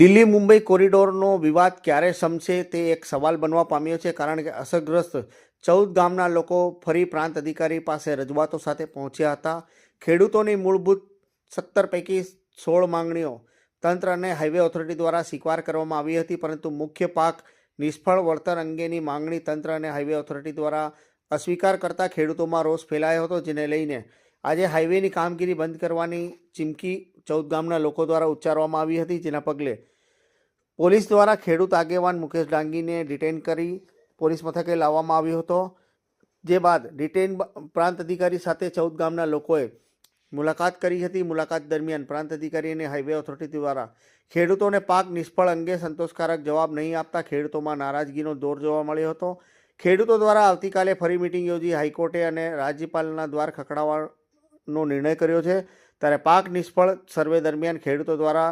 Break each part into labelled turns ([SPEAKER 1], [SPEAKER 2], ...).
[SPEAKER 1] દિલ્હી મુંબઈ કોરિડોરનો વિવાદ ક્યારે શમશે તે એક સવાલ બનવા પામ્યો છે, કારણ કે અસરગ્રસ્ત 14 ગામના લોકો ફરી પ્રાંત અધિકારી પાસે રજૂઆતો સાથે પહોંચ્યા હતા. ખેડૂતોની મૂળભૂત 17 પૈકી 16 માંગણીઓ તંત્ર અને હાઈવે ઓથોરિટી દ્વારા સ્વીકાર કરવામાં આવી હતી, પરંતુ મુખ્ય પાક નિષ્ફળ વળતર અંગેની માંગણી તંત્ર અને હાઈવે ઓથોરિટી દ્વારા અસ્વીકાર કરતા ખેડૂતોમાં રોષ ફેલાયો હતો, જેને લઈને આજે હાઈવેની કામગીરી બંધ કરવાની ચીમકી 14 ગામના લોકો દ્વારા ઉચ્ચારવામાં આવી હતી. જેના પગલે પોલીસ દ્વારા ખેડૂત આગેવાન મુકેશ ડાંગીને ડિટેન કરી પોલીસ મથકે લાવવામાં આવ્યો હતો. જે બાદ ડિટેન પ્રાંત અધિકારી સાથે 14 ગામના લોકોએ મુલાકાત કરી હતી. મુલાકાત દરમિયાન પ્રાંત અધિકારી અને હાઈવે ઓથોરિટી દ્વારા ખેડૂતોને પાક નિષ્ફળ અંગે સંતોષકારક જવાબ નહીં આપતા ખેડૂતોમાં નારાજગીનો દોર જોવા મળ્યો હતો. ખેડૂતો દ્વારા આવતીકાલે ફરી મિટિંગ યોજી હાઈકોર્ટે અને રાજ્યપાલના દ્વાર ખખડાવવાનો નિર્ણય કર્યો છે. ત્યારે પાક નિષ્ફળ સર્વે દરમિયાન ખેડૂતો દ્વારા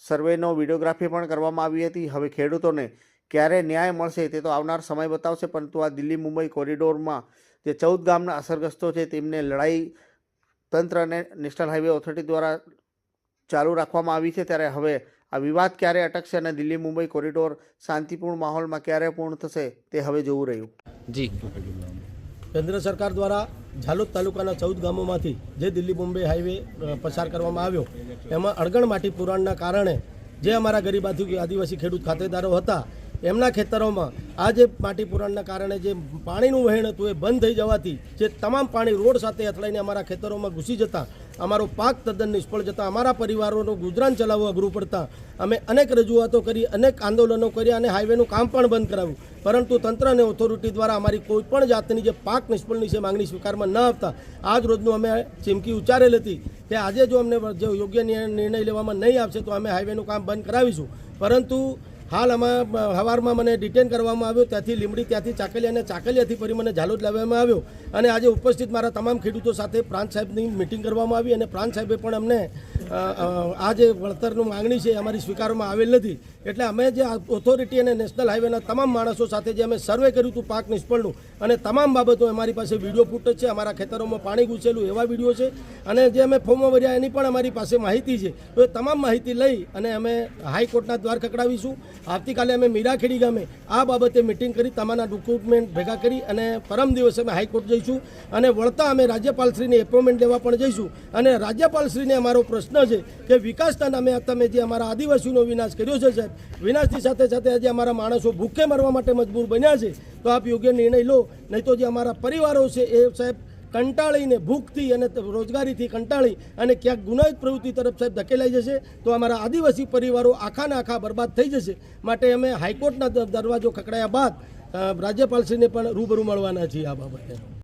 [SPEAKER 1] સર્વેનો વિડીયોગ્રાફી પણ કરવામાં આવી હતી. હવે ખેડૂતોને ક્યારે ન્યાય મળશે તે તો આવનાર સમય બતાવશે, પરંતુ આ દિલ્હી મુંબઈ કોરિડોરમાં જે 14 ગામના અસરગ્રસ્તો છે તેમને લડાઈ તંત્ર અને નેશનલ હાઈવે ઓથોરિટી દ્વારા ચાલુ રાખવામાં આવી છે. ત્યારે હવે આ વિવાદ ક્યારે અટકશે અને દિલ્હી મુંબઈ કોરિડોર શાંતિપૂર્ણ માહોલમાં ક્યારે પૂર્ણ થશે તે હવે જોવું રહ્યું.
[SPEAKER 2] જી,
[SPEAKER 3] કેન્દ્ર સરકાર દ્વારા ઝાલોદ તાલુકાના 14 ગામોમાંથી જે દિલ્હી મુંબઈ હાઈવે પસાર કરવામાં આવ્યો, એમાં અણગણ માટી પુરાણના કારણે જે અમારા ગરીબ આદિવાસી ખેડૂત ખાતેદારો હતા એમના ખેતરોમાં આ જે માટી પુરાણના કારણે જે પાણીનું વહેણ હતું એ બંધ થઈ જવાથી જે તમામ પાણી રોડ સાથે અથડાઈને અમારા ખેતરોમાં ઘૂસી જતા અમારો પાક તદ્દન નિષ્ફળ જતા અમારા પરિવારોનું ગુજરાન ચલાવવું અઘરું પડતા અમે અનેક રજૂઆતો કરી, અનેક આંદોલનો કર્યા અને હાઈવેનું કામ પણ બંધ કરાવ્યું, પરંતુ તંત્ર અને ઓથોરિટી દ્વારા અમારી કોઈ પણ જાતની જે પાક નિષ્ફળની છે માંગણી સ્વીકારમાં ન આપતા આજ રોજનું અમે ચીમકી ઉચ્ચારેલ હતી કે આજે જો અમને યોગ્ય નિર્ણય લેવામાં નહીં આવશે તો અમે હાઈવેનું કામ બંધ કરાવીશું. પરંતુ હાલ આમાં સવારમાં મને ડિટેન કરવામાં આવ્યો, ત્યાંથી લીંબડી, ત્યાંથી ચાકલિયા અને ચાકલિયાથી ફરી મને ઝાલોદ લાવવામાં આવ્યો અને આજે ઉપસ્થિત મારા તમામ ખેડૂતો સાથે પ્રાંત સાહેબની મિટિંગ કરવામાં આવી અને પ્રાંત સાહેબે પણ અમને આ જે વળતરનું માંગણી છે અમારી સ્વીકારવામાં આવેલ નથી. એટલે અમે જે ઓથોરિટી અને નેશનલ હાઈવેના તમામ માણસો સાથે જે અમે સર્વે કર્યું હતું પાક નિષ્ફળનું અને તમામ બાબતો અમારી પાસે વિડીયો ફૂટેજ છે, અમારા ખેતરોમાં પાણી ઘૂસેલું એવા વિડીયો છે અને જે અમે ફોર્મો ભર્યા એની પણ અમારી પાસે માહિતી છે. તો એ તમામ માહિતી લઈ અને અમે હાઈકોર્ટના દ્વાર ખખડાવીશું. આવતીકાલે અમે મીરાખેડી ગામે આ બાબતે મિટિંગ કરી તમારા ડોક્યુમેન્ટ ભેગા કરી અને પરમ દિવસે અમે હાઈકોર્ટ જઈશું અને વળતા અમે રાજ્યપાલશ્રીને એપોઇન્ટમેન્ટ લેવા પણ જઈશું. અને રાજ્યપાલશ્રીને અમારો પ્રશ્ન છે કે વિકાસના નામે તમે જે અમારા આદિવાસીનો વિનાશ કર્યો છે સાહેબ, વિનાશની સાથે સાથે આજે અમારા માણસો ભૂખે મરવા માટે મજબૂર બન્યા છે, તો આપ યોગ્ય નિર્ણય લો, નહીં તો જે અમારા પરિવારો છે એ સાહેબ કંટાળીને ભૂખથી અને રોજગારીથી કંટાળી અને ક્યાંક ગુનાહિત પ્રવૃત્તિ તરફ સાહેબ ધકેલાઈ જશે તો અમારા આદિવાસી પરિવારો આખાને આખા બરબાદ થઈ જશે. માટે અમે હાઈકોર્ટના દરવાજો ખખડાયા બાદ રાજ્યપાલશ્રીને પણ રૂબરૂ મળવાના છીએ આ બાબતે.